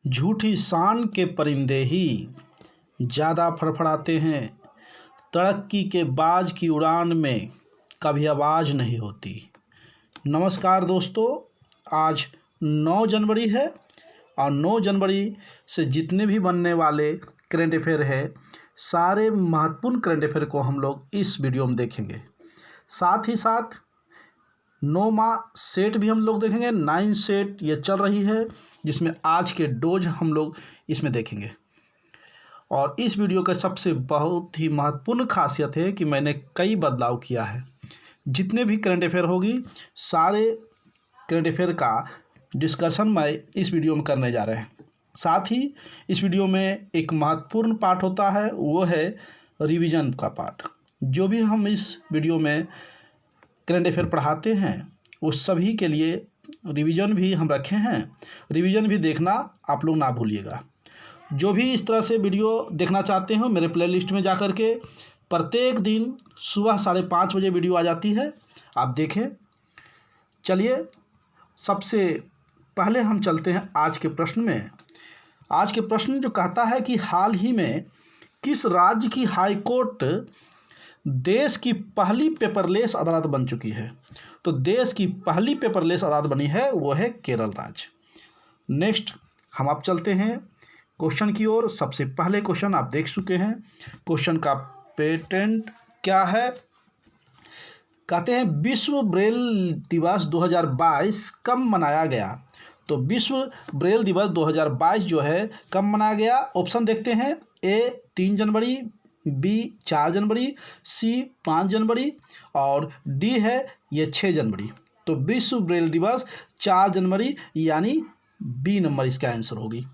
झूठी शान के परिंदे ही ज़्यादा फड़फड़ाते हैं। तरक्की के बाज की उड़ान में कभी आवाज़ नहीं होती। नमस्कार दोस्तों, आज 9 जनवरी है और 9 जनवरी से जितने भी बनने वाले करंट अफेयर है, सारे महत्वपूर्ण करंट अफेयर को हम लोग इस वीडियो में देखेंगे। साथ ही साथ 9 माह सेट भी हम लोग देखेंगे। 9 सेट ये चल रही है, जिसमें आज के डोज हम लोग इसमें देखेंगे। और इस वीडियो का सबसे बहुत ही महत्वपूर्ण खासियत है कि मैंने कई बदलाव किया है। जितने भी करंट अफेयर होगी, सारे करंट अफेयर का डिस्कशन मैं इस वीडियो में करने जा रहे हैं। साथ ही इस वीडियो में एक महत्वपूर्ण पार्ट होता है, वो है रिवीजन का पार्ट। जो भी हम इस वीडियो में करंट अफेयर पढ़ाते हैं, उस सभी के लिए रिवीजन भी हम रखे हैं। रिवीजन भी देखना आप लोग ना भूलिएगा। जो भी इस तरह से वीडियो देखना चाहते हो, मेरे प्लेलिस्ट में जा कर के प्रत्येक दिन सुबह 5:30 बजे वीडियो आ जाती है, आप देखें। चलिए, सबसे पहले हम चलते हैं आज के प्रश्न में। आज के प्रश्न जो कहता है कि हाल ही में किस राज्य की हाई कोर्ट देश की पहली पेपरलेस अदालत बन चुकी है? तो देश की पहली पेपरलेस अदालत बनी है, वो है केरल राज्य। नेक्स्ट हम आप चलते हैं क्वेश्चन की ओर। सबसे पहले क्वेश्चन आप देख चुके हैं। क्वेश्चन का पेटेंट क्या है? कहते हैं विश्व ब्रेल दिवस 2022 कब मनाया गया? तो विश्व ब्रेल दिवस 2022 जो है कब मनाया गया? ऑप्शन देखते हैं। ए 3 जनवरी, बी 4 जनवरी, सी 5 जनवरी और डी है ये 6 जनवरी। तो विश्व ब्रेल दिवस 4 जनवरी यानी बी नंबर इसका आंसर होगी।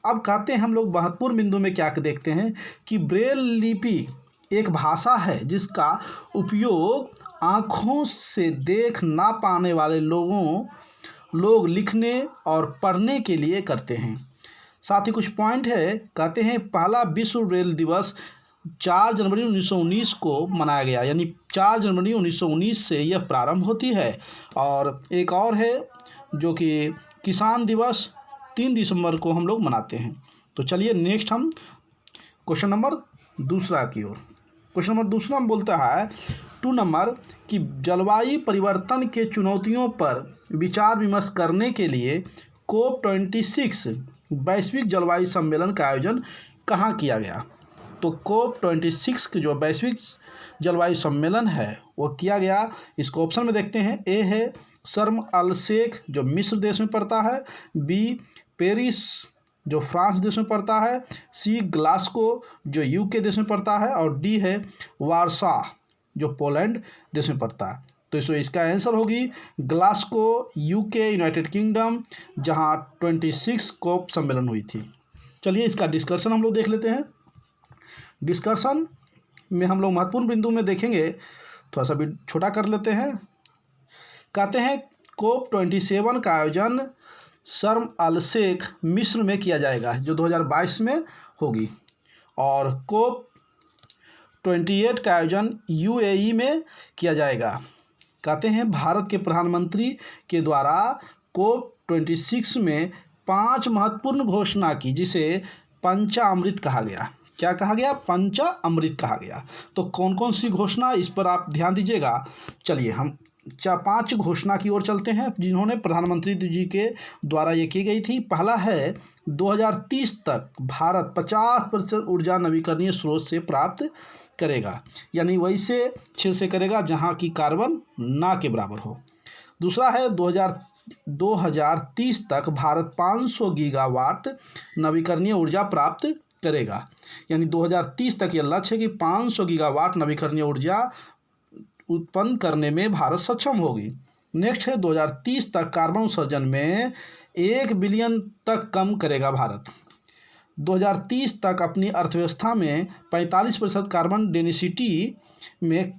अब कहते हैं हम लोग महत्वपूर्ण बिंदु में क्या देखते हैं कि ब्रेल लिपि एक भाषा है जिसका उपयोग आँखों से देख ना पाने वाले लोग लिखने और पढ़ने के लिए करते हैं। साथ ही कुछ पॉइंट है। कहते हैं पहला विश्व ब्रेल दिवस 4 जनवरी 1919 को मनाया गया, यानी 4 जनवरी 1919 से यह प्रारंभ होती है। और एक और है जो कि किसान दिवस 3 दिसंबर को हम लोग मनाते हैं। तो चलिए नेक्स्ट हम क्वेश्चन नंबर दूसरा की ओर। क्वेश्चन नंबर दूसरा में बोलता है 2 नंबर कि जलवायु परिवर्तन के चुनौतियों पर विचार विमर्श करने के लिए COP26 वैश्विक जलवायु सम्मेलन का आयोजन कहाँ किया गया? तो COP26 के जो वैश्विक जलवायु सम्मेलन है वो किया गया। इसको ऑप्शन में देखते हैं। ए है शर्म अल शेख जो मिस्र देश में पड़ता है, बी पेरिस जो फ्रांस देश में पड़ता है, सी ग्लासगो जो यूके देश में पड़ता है और डी है वारसा जो पोलैंड देश में पड़ता है। तो इसका आंसर होगी ग्लासगो, यूके, यूनाइटेड किंगडम, जहां 26 COP सम्मेलन हुई थी। चलिए इसका डिस्कशन हम लोग देख लेते हैं। डिस्कशन में हम लोग महत्वपूर्ण बिंदु में देखेंगे, थोड़ा सा भी छोटा कर लेते हैं। कहते हैं COP27 का आयोजन शर्म अल शेख मिस्र में किया जाएगा, जो 2022 में होगी। और COP28 का आयोजन UAE में किया जाएगा। कहते हैं भारत के प्रधानमंत्री के द्वारा COP26 में 5 महत्वपूर्ण घोषणा की, जिसे पंचामृत कहा गया। क्या कहा गया? पंचामृत कहा गया। तो कौन कौन सी घोषणा, इस पर आप ध्यान दीजिएगा। चलिए हम 5 घोषणा की ओर चलते हैं जिन्होंने प्रधानमंत्री जी के द्वारा ये की गई थी। पहला है 2030 तक भारत 50% ऊर्जा नवीकरणीय स्रोत से प्राप्त करेगा, यानी वैसे क्षेत्र से करेगा जहां की कार्बन ना के बराबर हो। दूसरा है 2030 तक भारत 500 गीगावाट नवीकरणीय ऊर्जा प्राप्त करेगा, यानी 2030 तक यह लक्ष्य है कि 500 गीगावाट नवीकरणीय ऊर्जा उत्पन्न करने में भारत सक्षम होगी। नेक्स्ट है 2030 तक कार्बन उत्सर्जन में 1 बिलियन तक कम करेगा भारत। 2030 तक अपनी अर्थव्यवस्था में 45% कार्बन डेंसिटी में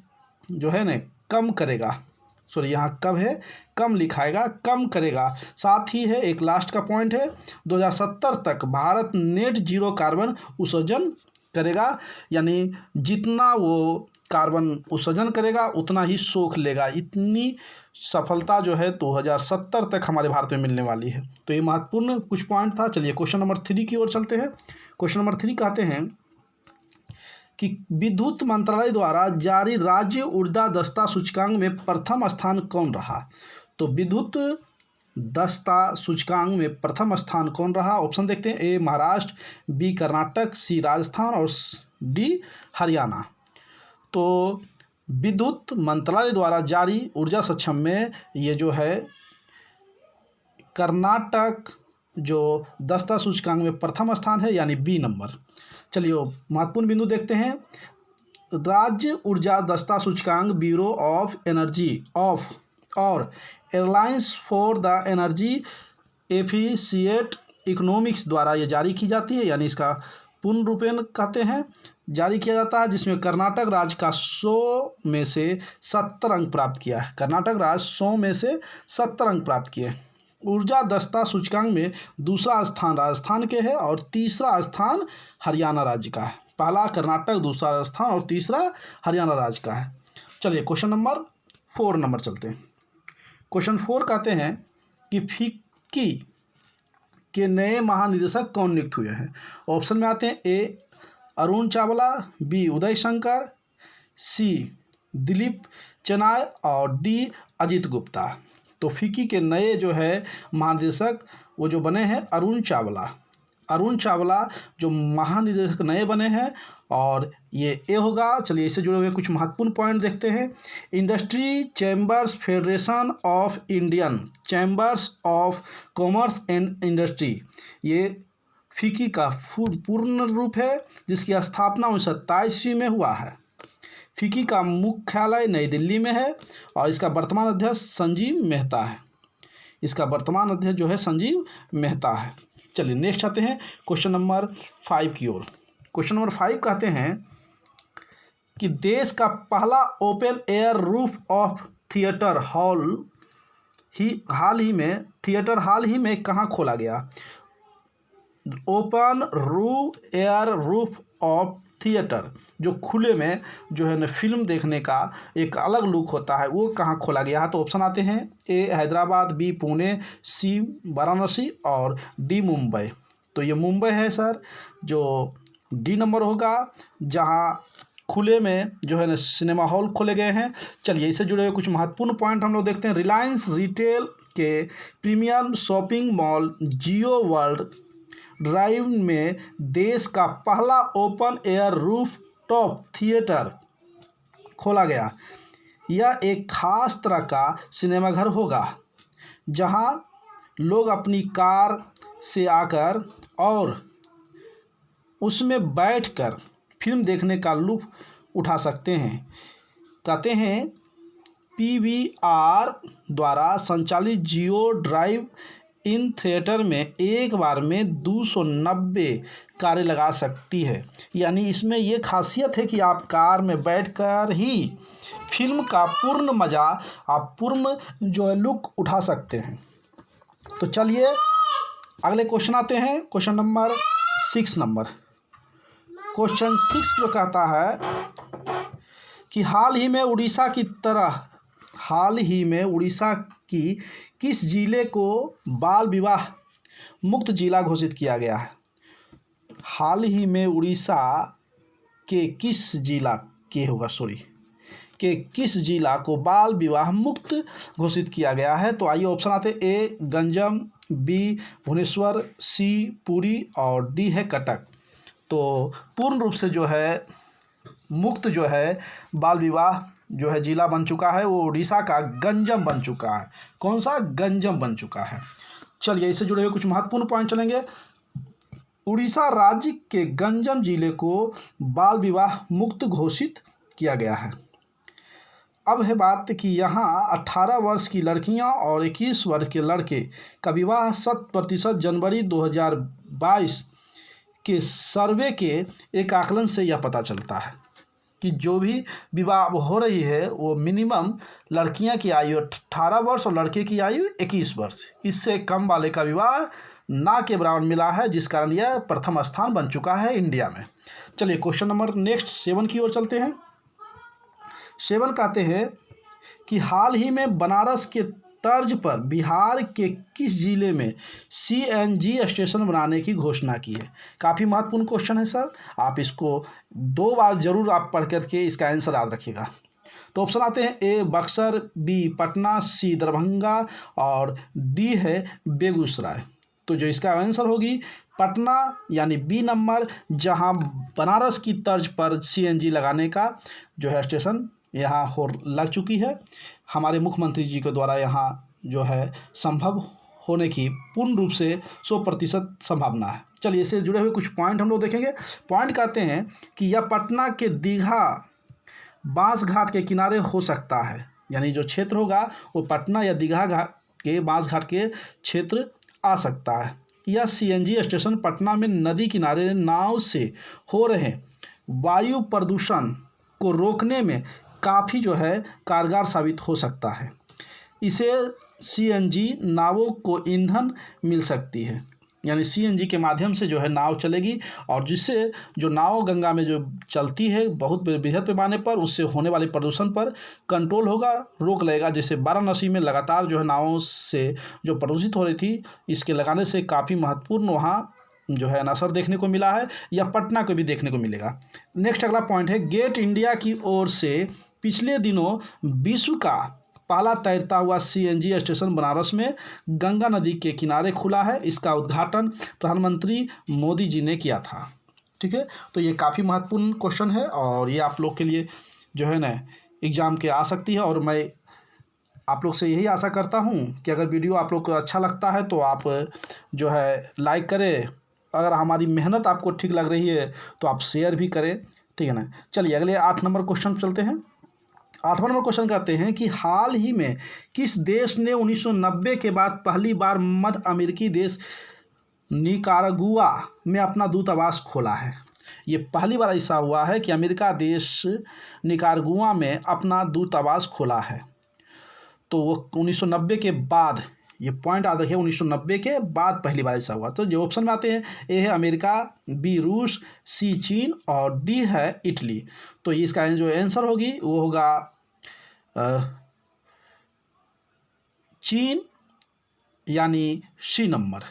जो है ना कम करेगा। सॉरी, यहाँ कब है, कम लिखाएगा, कम करेगा। साथ ही है एक लास्ट का पॉइंट है 2070 तक भारत नेट जीरो कार्बन उत्सर्जन करेगा, यानी जितना वो कार्बन उत्सर्जन करेगा उतना ही सोख लेगा। इतनी सफलता जो है 2070 तक हमारे भारत में मिलने वाली है। तो ये महत्वपूर्ण कुछ पॉइंट था। चलिए क्वेश्चन नंबर 3 की ओर चलते हैं। क्वेश्चन नंबर 3 कहते हैं कि विद्युत मंत्रालय द्वारा जारी राज्य ऊर्जा दक्षता सूचकांक में प्रथम स्थान कौन रहा। तो विद्युत दक्षता सूचकांक में प्रथम स्थान कौन रहा। ऑप्शन देखते हैं। ए महाराष्ट्र, बी कर्नाटक, सी राजस्थान और डी हरियाणा। तो विद्युत मंत्रालय द्वारा जारी ऊर्जा सक्षम में ये जो है कर्नाटक जो दक्षता सूचकांक में प्रथम स्थान है, यानी बी नंबर। चलिए महत्वपूर्ण बिंदु देखते हैं। राज्य ऊर्जा दक्षता सूचकांक ब्यूरो ऑफ एनर्जी ऑफ और airlines for the energy efficient economics द्वारा ये जारी की जाती है, यानी इसका पूर्ण रूपेण कहते हैं जारी किया जाता है, जिसमें कर्नाटक राज्य का 100 में से 70 अंक प्राप्त किया है। कर्नाटक राज्य 100 में से 70 अंक प्राप्त किए। ऊर्जा दक्षता सूचकांक में दूसरा स्थान राजस्थान के है और तीसरा स्थान हरियाणा राज्य का है। पहला कर्नाटक, दूसरा राजस्थान और तीसरा हरियाणा राज्य का है। चलिए क्वेश्चन नंबर 4 नंबर चलते हैं। क्वेश्चन 4 कहते हैं कि फिक्की के नए महानिदेशक कौन नियुक्त हुए हैं। ऑप्शन में आते हैं। ए अरुण चावला, बी उदय शंकर, सी दिलीप चेनाय और डी अजित गुप्ता। तो फिक्की के नए जो है महानिदेशक वो जो बने हैं अरुण चावला जो महानिदेशक नए बने हैं, और ये ए होगा। चलिए इससे जुड़े हुए कुछ महत्वपूर्ण पॉइंट देखते हैं। Industry chambers federation of Indian chambers of commerce and industry, ये फिक्की का पूर्ण रूप है, जिसकी स्थापना 1927 ईस्वी में हुआ है। फिक्की का मुख्यालय नई दिल्ली में है और इसका वर्तमान अध्यक्ष संजीव मेहता है। चलिए नेक्स्ट आते हैं क्वेश्चन नंबर 5 की ओर। क्वेश्चन नंबर 5 कहते हैं कि देश का पहला open air roof of theatre हाल ही में कहाँ खोला गया। Open air roof of theatre जो खुले में जो है ना फिल्म देखने का एक अलग लुक होता है, वो कहाँ खोला गया है। तो ऑप्शन आते हैं। ए हैदराबाद, बी पुणे, सी वाराणसी और डी मुंबई। तो ये मुंबई है सर, जो डी नंबर होगा, जहाँ खुले में जो है ना सिनेमा हॉल खोले गए हैं। चलिए इससे जुड़े हुए कुछ महत्वपूर्ण पॉइंट हम लोग देखते हैं। रिलायंस रिटेल के प्रीमियम शॉपिंग मॉल जियो वर्ल्ड ड्राइव में देश का पहला open air roof top theatre खोला गया। यह एक खास तरह का सिनेमाघर होगा जहां लोग अपनी कार से आकर और उसमें बैठकर फिल्म देखने का लुत्फ उठा सकते हैं। कहते हैं पीवीआर द्वारा संचालित जियो ड्राइव इन थिएटर में एक बार में 290 कारें लगा सकती है। यानी इसमें ये खासियत है कि आप कार में बैठकर ही फिल्म का पूर्ण मज़ा, आप पूर्ण जो है लुक उठा सकते हैं। तो चलिए अगले क्वेश्चन आते हैं। Question number 6 number. क्वेश्चन 6 जो कहता है कि हाल ही में उड़ीसा की किस जिले को बाल विवाह मुक्त जिला घोषित किया गया है। हाल ही में उड़ीसा के किस जिला को बाल विवाह मुक्त घोषित किया गया है। तो आइए ऑप्शन आते हैं। ए गंजम, बी भुवनेश्वर, सी पुरी और डी है कटक। तो पूर्ण रूप से जो है मुक्त जो है बाल विवाह जो है जिला बन चुका है, वो उड़ीसा का गंजम बन चुका है। कौन सा? गंजम बन चुका है। चलिए इससे जुड़े हुए कुछ महत्वपूर्ण पॉइंट चलेंगे। उड़ीसा राज्य के गंजम जिले को बाल विवाह मुक्त घोषित किया गया है। अब है बात कि यहाँ 18 वर्ष की लड़कियाँ और 21 वर्ष के लड़के का विवाह 100% जनवरी 2022 के सर्वे के एक आकलन से यह पता चलता है कि जो भी विवाह हो रही है वो मिनिमम लड़कियां की आयु 18 वर्ष और लड़के की आयु 21 वर्ष, इससे कम वाले का विवाह ना के बराबर मिला है, जिस कारण यह प्रथम स्थान बन चुका है इंडिया में। चलिए क्वेश्चन नंबर नेक्स्ट 7 की ओर चलते हैं। 7 कहते हैं कि हाल ही में बनारस के तर्ज पर बिहार के किस जिले में सीएनजी स्टेशन बनाने की घोषणा की है। काफ़ी महत्वपूर्ण क्वेश्चन है सर, आप इसको 2 बार जरूर आप पढ़ करके इसका आंसर याद रखिएगा। तो ऑप्शन आते हैं ए बक्सर, बी पटना, सी दरभंगा और डी है बेगूसराय। तो जो इसका आंसर होगी पटना यानी बी नंबर, जहां बनारस की तर्ज पर सीएनजी लगाने का जो है स्टेशन यहाँ हो लग चुकी है। हमारे मुख्यमंत्री जी के द्वारा यहाँ जो है संभव होने की पूर्ण रूप से 100% संभावना है। चलिए इससे जुड़े हुए कुछ पॉइंट हम लोग देखेंगे। पॉइंट कहते हैं कि यह पटना के दीघा बांस घाट के किनारे हो सकता है, यानी जो क्षेत्र होगा वो पटना या दीघा घाट के बांस घाट के क्षेत्र आ सकता है। यह सीएनजी स्टेशन पटना में नदी किनारे नाव से हो रहे वायु प्रदूषण को रोकने में काफ़ी जो है कारगर साबित हो सकता है। इसे सीएनजी नावों को ईंधन मिल सकती है, यानी सीएनजी के माध्यम से जो है नाव चलेगी और जिससे जो नाव गंगा में जो चलती है बहुत बृहद पैमाने पर, उससे होने वाले प्रदूषण पर कंट्रोल होगा, रोक लगेगा। जैसे वाराणसी में लगातार जो है नावों से जो प्रदूषित हो रही थी, इसके लगाने से काफ़ी महत्वपूर्ण वहाँ जो है असर देखने को मिला है, या पटना को भी देखने को मिलेगा। नेक्स्ट अगला पॉइंट है, गेट इंडिया की ओर से पिछले दिनों विश्व का पहला तैरता हुआ सीएनजी स्टेशन बनारस में गंगा नदी के किनारे खुला है। इसका उद्घाटन प्रधानमंत्री मोदी जी ने किया था। ठीक है, तो ये काफ़ी महत्वपूर्ण क्वेश्चन है और ये आप लोग के लिए जो है ना एग्ज़ाम के आ सकती है। और मैं आप लोग से यही आशा करता हूँ कि अगर वीडियो आप लोग को अच्छा लगता है तो आप जो है लाइक करें, अगर हमारी मेहनत आपको ठीक लग रही है तो आप शेयर भी करें। ठीक है ना। चलिए अगले 8 नंबर क्वेश्चन पर चलते हैं। 8वां नंबर क्वेश्चन कहते हैं कि हाल ही में किस देश ने 1990 के बाद पहली बार मध्य अमेरिकी देश निकारागुआ में अपना दूतावास खोला है। ये पहली बार ऐसा हुआ है कि अमेरिका देश निकारागुआ में अपना दूतावास खोला है। तो वो 1990 के बाद, ये पॉइंट याद रखिए, 1990 के बाद पहली बार ऐसा हुआ। तो जो ऑप्शन में आते हैं, ए है अमेरिका, बी रूस, सी चीन और डी है इटली। तो इसका जो आंसर होगी वो होगा चीन यानी सी नंबर,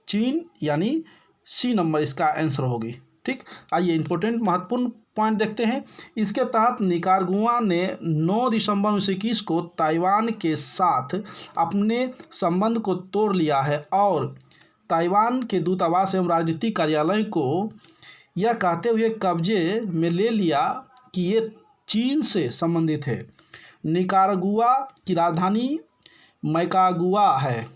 चीन यानी सी नंबर इसका आंसर होगी। ठीक, आइए इंपॉर्टेंट महत्वपूर्ण पॉइंट देखते हैं। इसके तहत निकारागुआ ने 9 दिसंबर 1921 को ताइवान के साथ अपने संबंध को तोड़ लिया है और ताइवान के दूतावास एवं राजनीतिक कार्यालय को यह कहते हुए कब्जे में ले लिया कि ये चीन से संबंधित है। निकारागुआ की राजधानी मैकागुआ है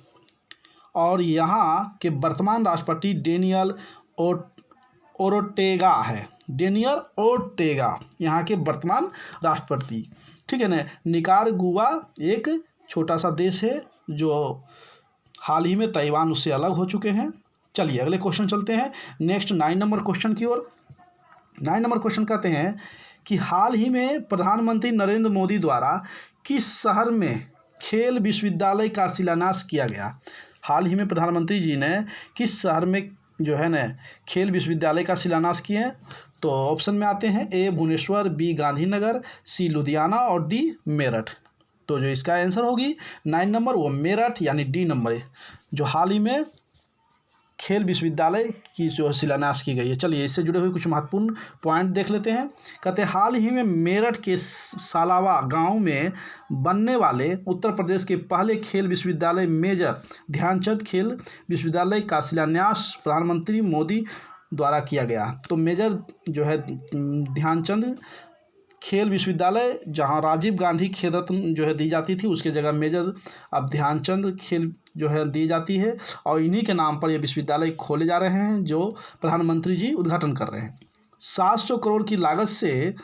और यहाँ के वर्तमान राष्ट्रपति डेनियल ओर्टेगा है। डेनियल ओर्टेगा यहाँ के वर्तमान राष्ट्रपति। ठीक है ना। निकारागुआ एक छोटा सा देश है जो हाल ही में ताइवान उससे अलग हो चुके हैं। चलिए अगले क्वेश्चन चलते हैं, नेक्स्ट 9 नंबर क्वेश्चन की ओर। 9 नंबर क्वेश्चन कहते हैं कि हाल ही में प्रधानमंत्री नरेंद्र मोदी द्वारा किस शहर में खेल विश्वविद्यालय का शिलान्यास किया गया। हाल ही में प्रधानमंत्री जी ने किस शहर में जो है ना खेल विश्वविद्यालय का शिलान्यास किए हैं। तो ऑप्शन में आते हैं, ए भुवनेश्वर, बी गांधीनगर, सी लुधियाना और डी मेरठ। तो जो इसका आंसर होगी 9 नंबर वो मेरठ यानी डी नंबर है, जो हाल ही में खेल विश्वविद्यालय की जो शिलान्यास की गई है। चलिए इससे जुड़े हुए कुछ महत्वपूर्ण पॉइंट देख लेते हैं। कहते हैं हाल ही में मेरठ के सालावा गांव में बनने वाले उत्तर प्रदेश के पहले खेल विश्वविद्यालय मेजर ध्यानचंद खेल विश्वविद्यालय का शिलान्यास प्रधानमंत्री मोदी द्वारा किया गया। तो मेजर जो है ध्यानचंद खेल विश्वविद्यालय, जहां राजीव गांधी खेल रत्न जो है दी जाती थी, उसके जगह मेजर अब ध्यानचंद खेल जो है दी जाती है और इन्हीं के नाम पर ये विश्वविद्यालय खोले जा रहे हैं जो प्रधानमंत्री जी उद्घाटन कर रहे हैं। 700 करोड़ की लागत से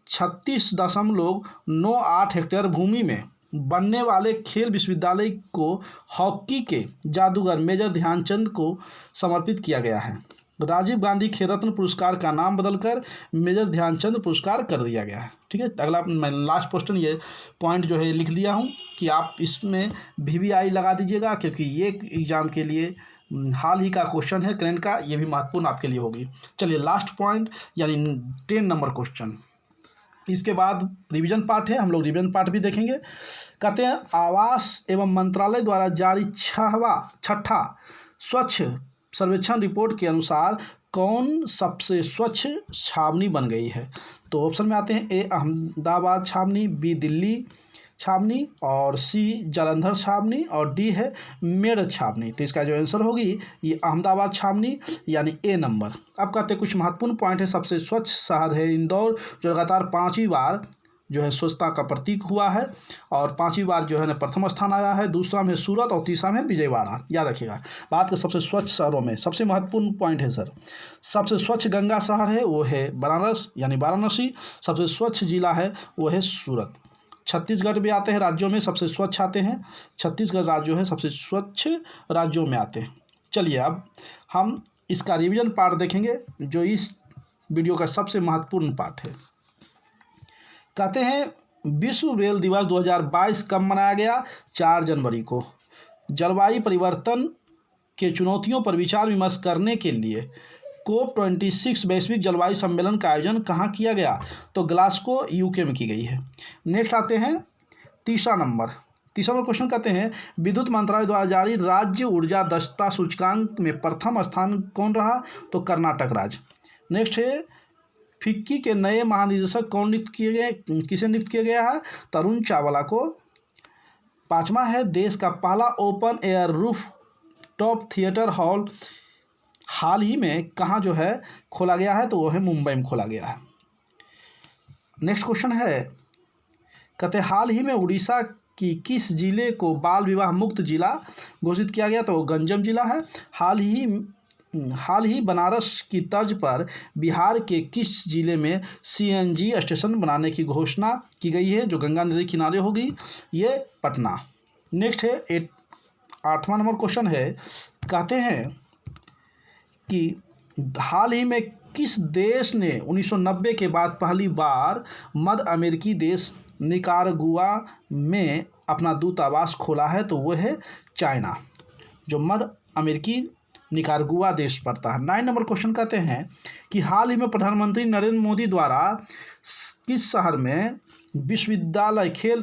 36.98 हेक्टेयर भूमि में बनने वाले खेल विश्वविद्यालय को हॉकी के जादूगर मेजर ध्यानचंद को समर्पित किया गया है। राजीव गांधी खेल रत्न पुरस्कार का नाम बदलकर मेजर ध्यानचंद पुरस्कार कर दिया गया है। ठीक है, अगला मैं लास्ट क्वेश्चन ये पॉइंट जो है लिख लिया हूँ कि आप इसमें VVI लगा दीजिएगा, क्योंकि ये एग्ज़ाम के लिए हाल ही का क्वेश्चन है करंट का, ये भी महत्वपूर्ण आपके लिए होगी। चलिए लास्ट पॉइंट यानी 10 नंबर क्वेश्चन। इसके बाद रिवीजन पार्ट है, हम लोग रिवीजन पार्ट भी देखेंगे। कहते हैं आवास एवं मंत्रालय द्वारा जारी छठा स्वच्छ सर्वेक्षण रिपोर्ट के अनुसार कौन सबसे स्वच्छ छावनी बन गई है? तो ऑप्शन में आते हैं ए अहमदाबाद छावनी, बी दिल्ली छावनी, और सी जालंधर छावनी, और डी है मेरठ छावनी। तो इसका जो आंसर होगी ये अहमदाबाद छावनी यानी ए नंबर। अब कहते हैं कुछ महत्वपूर्ण पॉइंट है। सबसे स्वच्छ शहर है इंदौर, जो लगातार 5वीं बार जो है स्वच्छता का प्रतीक हुआ है, और 5वीं बार जो है ना प्रथम स्थान आया है। दूसरा में सूरत और तीसरा में विजयवाड़ा। याद रखिएगा। बात के सबसे स्वच्छ शहरों में सबसे महत्वपूर्ण पॉइंट है सर, सबसे स्वच्छ गंगा शहर है वो है बनारस यानी वाराणसी। सबसे स्वच्छ जिला है वो है सूरत। छत्तीसगढ़ भी आते हैं राज्यों में सबसे स्वच्छ आते हैं, छत्तीसगढ़ राज्य है सबसे स्वच्छ राज्यों में आते हैं। चलिए अब हम इसका रिवीजन पार्ट देखेंगे, जो इस वीडियो का सबसे महत्वपूर्ण पार्ट है। कहते हैं विश्व रेल दिवस 2022 कब मनाया गया? 4 जनवरी को। जलवायु परिवर्तन के चुनौतियों पर विचार विमर्श करने के लिए COP26 वैश्विक जलवायु सम्मेलन का आयोजन कहाँ किया गया? तो ग्लासगो यूके में की गई है। नेक्स्ट आते हैं तीसरा नंबर क्वेश्चन। कहते हैं विद्युत मंत्रालय द्वारा जारी राज्य ऊर्जा दक्षता सूचकांक में प्रथम स्थान कौन रहा? तो कर्नाटक राज्य। नेक्स्ट है फिक्की के नए महानिदेशक कौन नियुक्त किए गए, किसे नियुक्त किया गया है? तरुण चावला को। 5वां है देश का पहला open air roof top theatre hall हाल ही में कहाँ जो है खोला गया है? तो वो है मुंबई में खोला गया है। नेक्स्ट क्वेश्चन है, कहते हाल ही में उड़ीसा की किस जिले को बाल विवाह मुक्त जिला घोषित किया गया? तो गंजम जिला है। हाल ही बनारस की तर्ज पर बिहार के किस जिले में CNG स्टेशन बनाने की घोषणा की गई है, जो गंगा नदी किनारे होगी? ये पटना। नेक्स्ट है 8वां नंबर क्वेश्चन है, कहते हैं कि हाल ही में किस देश ने 1990 के बाद पहली बार मध्य अमेरिकी देश निकारागुआ में अपना दूतावास खोला है? तो वो है चाइना, जो मध्य अमेरिकी निकारागुआ देश पड़ता है। 9 नंबर क्वेश्चन कहते हैं कि हाल ही में प्रधानमंत्री नरेंद्र मोदी द्वारा किस शहर में खेल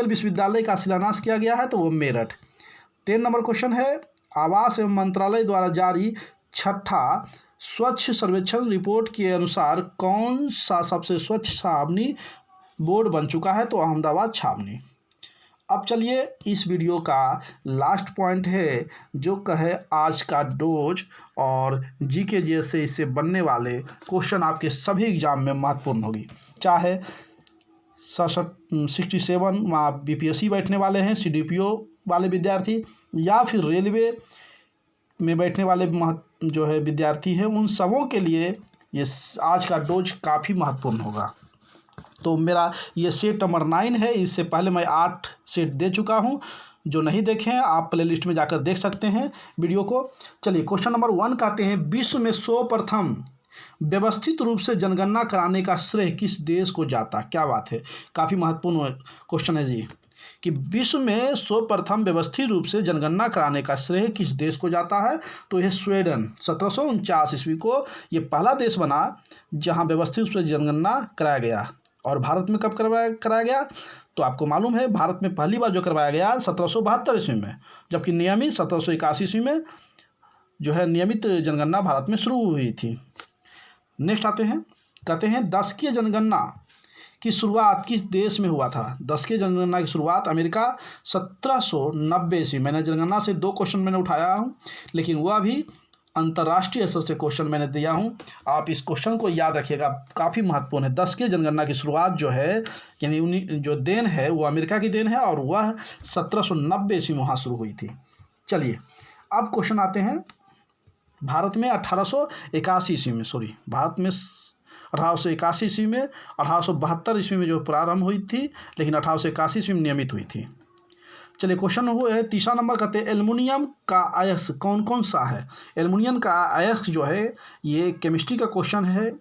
विश्वविद्यालय का शिलान्यास किया गया है? तो वो मेरठ। 10 नंबर क्वेश्चन है, आवास एवं मंत्रालय द्वारा जारी छठा स्वच्छ सर्वेक्षण रिपोर्ट के अनुसार कौन सा सबसे स्वच्छ छावनी बोर्ड बन चुका है? तो अहमदाबाद छावनी। अब चलिए इस वीडियो का लास्ट पॉइंट है, जो कहे आज का डोज और जीके जैसे इससे बनने वाले क्वेश्चन आपके सभी एग्जाम में महत्वपूर्ण होगी। चाहे 67 वहाँ BPSC बैठने वाले हैं, CDPO वाले विद्यार्थी, या फिर रेलवे में बैठने वाले जो है विद्यार्थी हैं, उन सबों के लिए ये आज का डोज काफ़ी महत्वपूर्ण होगा। तो मेरा ये सेट नंबर 9 है। इससे पहले मैं 8 सेट दे चुका हूँ। जो नहीं देखे हैं आप प्लेलिस्ट में जाकर देख सकते हैं वीडियो को। चलिए क्वेश्चन नंबर 1 कहते हैं विश्व में सर्वप्रथम व्यवस्थित रूप से जनगणना कराने का श्रेय किस देश को जाता? क्या बात है, काफ़ी महत्वपूर्ण क्वेश्चन है जी, कि विश्व में सर्वप्रथम व्यवस्थित रूप से जनगणना कराने का श्रेय किस देश को जाता है? तो यह स्वीडन 1749 ईस्वी को ये पहला देश बना जहां व्यवस्थित रूप से जनगणना कराया गया। और भारत में कब कराया गया? तो आपको मालूम है भारत में पहली बार जो करवाया गया 1772 ईस्वी में, जबकि नियमित 1781 ईस्वी में जो है नियमित जनगणना भारत में शुरू हुई थी। नेक्स्ट आते हैं, कहते हैं दशकीय जनगणना की शुरुआत किस देश में हुआ था? दशकीय जनगणना की शुरुआत अमेरिका 1790 ईस्वी। मैंने जनगणना से 2 क्वेश्चन मैंने उठाया हूँ, लेकिन वह भी अंतर्राष्ट्रीय स्तर से क्वेश्चन मैंने दिया हूँ। आप इस क्वेश्चन को याद रखिएगा, काफ़ी महत्वपूर्ण है। दशकीय जनगणना की शुरुआत जो है यानी जो देन है वो अमेरिका की देन है, और वह 1790 ईस्वी में वहाँ शुरू हुई थी। चलिए अब क्वेश्चन आते हैं भारत में 1881 ईस्वी में, भारत में 1881 ईस्वी में, 1872 ईस्वी में जो प्रारंभ हुई थी, लेकिन 1881 ईस्वी में नियमित हुई थी। चलिए क्वेश्चन हुआ है 3 नंबर, कहते हैं एल्युमिनियम का अयस्क कौन कौन सा है? एल्युमिनियम का अयस्क जो है ये केमिस्ट्री का क्वेश्चन है,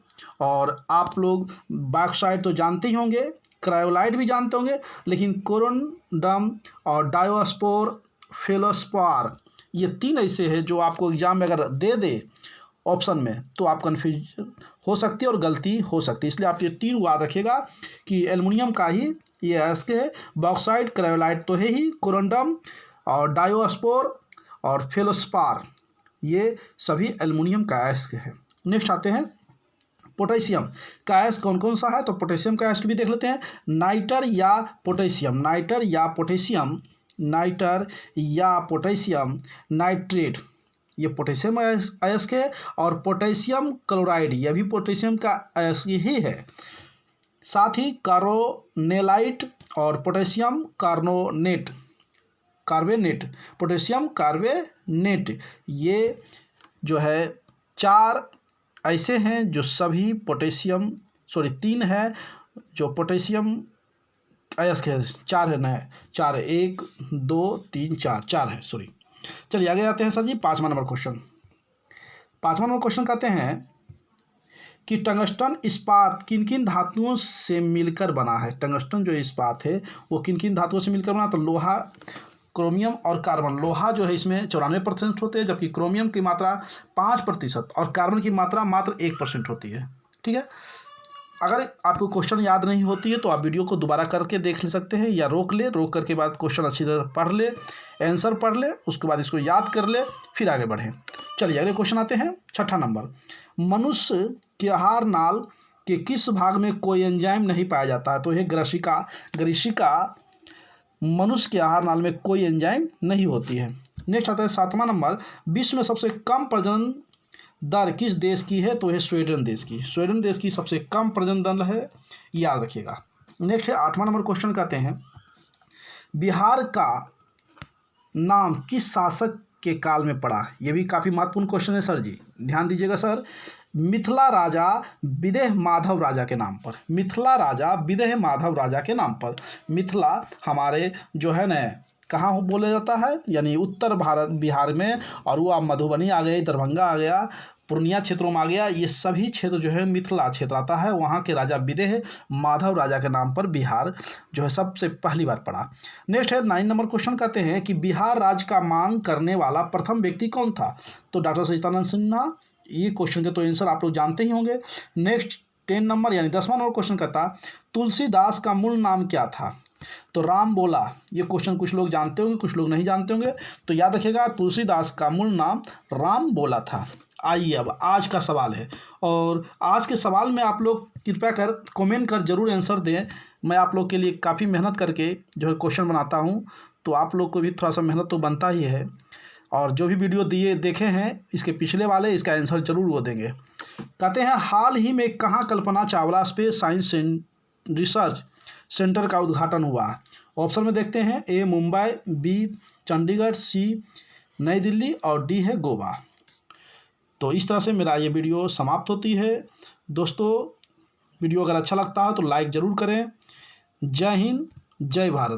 और आप लोग बॉक्साइट तो जानते ही होंगे, क्रायोलाइट भी जानते होंगे, लेकिन कोरोनडम और डायोस्पोर फेलोस्पार ये 3 ऐसे हैं जो आपको एग्जाम में अगर दे ऑप्शन में, तो आप कन्फ्यूज हो सकती है और गलती हो सकती है। इसलिए आप ये 3 याद रखिएगा कि एल्युमिनियम का ही ये अयस्क है, बॉक्साइट क्रायोलाइट तो है ही, कोरंडम और डायोस्पोर और फेलोस्पार ये सभी एल्युमिनियम का अयस्क है। नेक्स्ट आते हैं पोटेशियम का अयस्क कौन कौन सा है, तो पोटेशियम का अयस्क भी देख लेते हैं। नाइटर या पोटेशियम, नाइटर या पोटेशियम, नाइटर या पोटेशियम नाइट्रेट ये पोटेशियम अयस्क है, और पोटेशियम क्लोराइड यह भी पोटेशियम का अयस्क ही है। साथ ही कार्बोनेलाइट और पोटेशियम कार्बोनेट, पोटेशियम कार्बोनेट ये जो है 4 ऐसे हैं जो सभी पोटेशियम 3 है जो पोटेशियम अयस्क है, 4 है ना, 4 है, 1 2 3 4 है, सॉरी। चलिए आगे आते हैं सर जी 5वां नंबर क्वेश्चन। 5वां नंबर क्वेश्चन कहते हैं कि टंगस्टन इस्पात किन किन धातुओं से मिलकर बना है। टंगस्टन जो इस्पात है वो किन किन धातुओं से मिलकर बना, तो लोहा, क्रोमियम और कार्बन। लोहा जो है इसमें 94% होते हैं, जबकि क्रोमियम की मात्रा 5% और कार्बन की मात्रा मात्र 1% होती है। ठीक है, अगर आपको क्वेश्चन याद नहीं होती है तो आप वीडियो को दोबारा करके देख ले सकते हैं, या रोक करके बाद क्वेश्चन अच्छी तरह पढ़ ले, आंसर पढ़ ले, उसके बाद इसको याद कर ले, फिर आगे बढ़ें। चलिए अगले क्वेश्चन आते हैं 6ठा नंबर। मनुष्य के आहार नाल के किस भाग में कोई एंजाइम नहीं पाया जाता है, तो यह ग्रसिका मनुष्य के आहार नाल में कोई एंजाइम नहीं होती है। नेक्स्ट आता है 7वां नंबर। विश्व में सबसे कम प्रजनन दर किस देश की है, तो यह स्वीडन देश की। स्वीडन देश की सबसे कम प्रजनन दर है, याद रखिएगा। नेक्स्ट है 8वां नंबर क्वेश्चन कहते हैं बिहार का नाम किस शासक के काल में पड़ा। यह भी काफ़ी महत्वपूर्ण क्वेश्चन है सर जी, ध्यान दीजिएगा सर। मिथिला राजा विदेह माधव राजा के नाम पर, मिथिला राजा विदेह माधव राजा के नाम पर। मिथिला हमारे जो है न कहाँ बोला जाता है, यानी उत्तर भारत बिहार में, और वो आप मधुबनी आ गए, दरभंगा आ गया, पूर्णिया क्षेत्रों में आ गया, ये सभी क्षेत्र जो है मिथिला क्षेत्र आता है। वहाँ के राजा विदेह माधव राजा के नाम पर बिहार जो है सबसे पहली बार पड़ा। नेक्स्ट है 9 नंबर क्वेश्चन कहते हैं कि बिहार राज्य का मांग करने वाला प्रथम व्यक्ति कौन था, तो डॉक्टर सच्चिदानंद सिन्हा। ये क्वेश्चन के तो आंसर आप लोग जानते ही होंगे। नेक्स्ट 10 नंबर यानी 10वां नंबर क्वेश्चन कहता तुलसीदास का मूल नाम क्या था, तो राम बोला। ये क्वेश्चन कुछ लोग जानते होंगे, कुछ लोग नहीं जानते होंगे, तो याद रखिएगा तुलसीदास का मूल नाम राम बोला था। आइए अब आज का सवाल है, और आज के सवाल में आप लोग कृपया कर कमेंट कर जरूर आंसर दें। मैं आप लोग के लिए काफ़ी मेहनत करके जो है क्वेश्चन बनाता हूँ, तो आप लोग को भी थोड़ा सा मेहनत तो बनता ही है, और जो भी वीडियो देखे हैं इसके पिछले वाले, इसका आंसर जरूर वो देंगे। कहते हैं हाल ही में कहाँ Kalpana Chawla space science research centre का उद्घाटन हुआ। ऑप्शन में देखते हैं, A Mumbai, B Chandigarh, C New Delhi और डी है गोवा। तो इस तरह से मेरा ये वीडियो समाप्त होती है। दोस्तों वीडियो अगर अच्छा लगता है तो लाइक ज़रूर करें। जय हिंद, जय भारत।